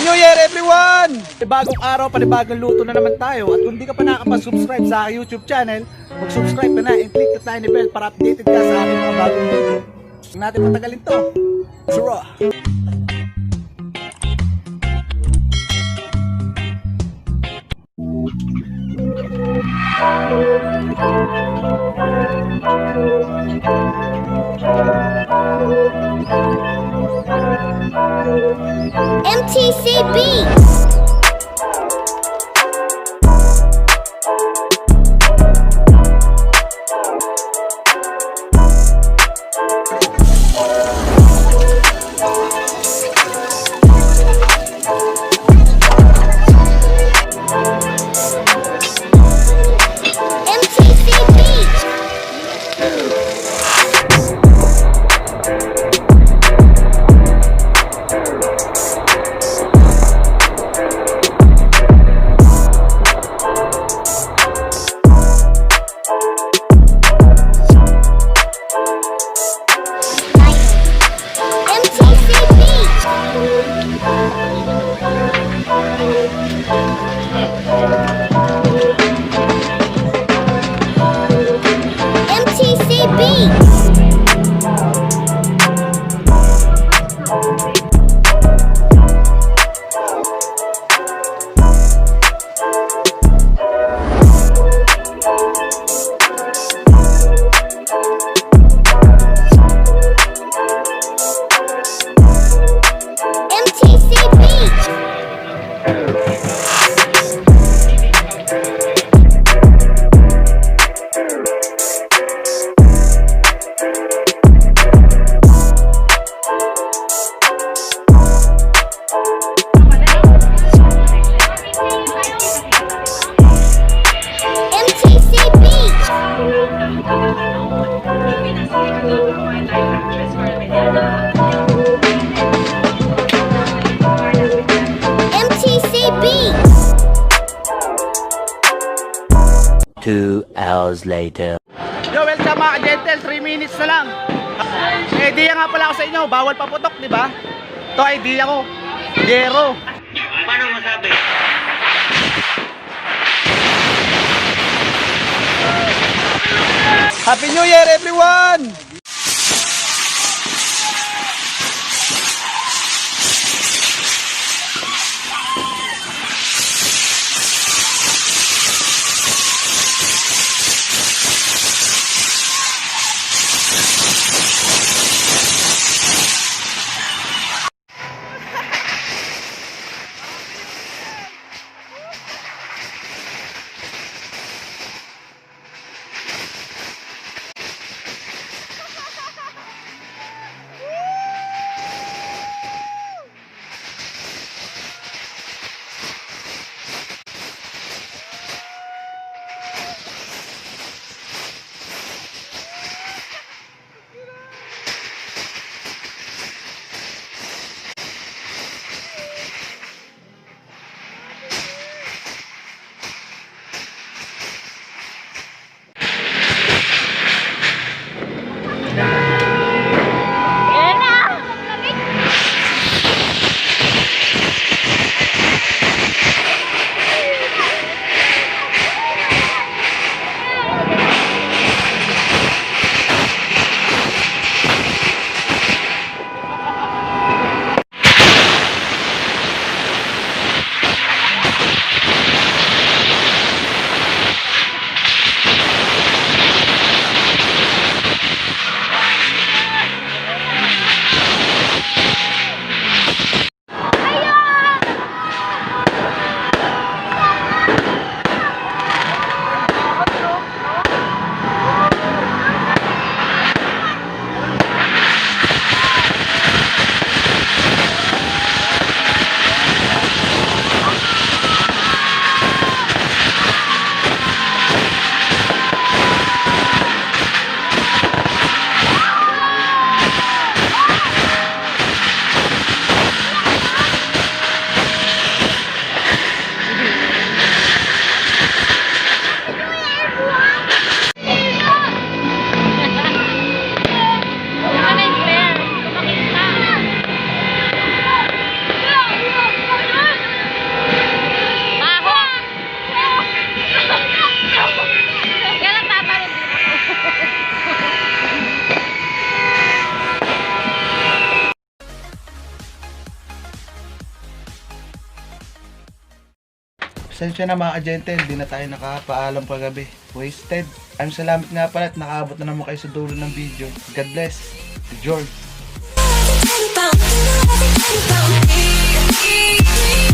New Year everyone! Bagong araw, panibagong luto na naman tayo. At kung di ka pa nakapag-subscribe sa aking YouTube channel, mag-subscribe ka na and click the tiny bell para updated ka sa aking mga bagong video. Huwag natin matagalin to. Sura! MTC Beats. Two hours later. Yo, welcome mga gentle, 3 minutes na lang. Idea nga pala ako sa inyo, bawal paputok, di ba? Ito idea ko. Gero. Paano masabi? Happy New Year everyone! Pasensya na mga agente, hindi na tayo nakapaalam kagabi. Wasted. Maraming salamat nga pala at nakaabot na naman kayo sa dulo ng video. God bless. George. Everybody, everybody, everybody, everybody.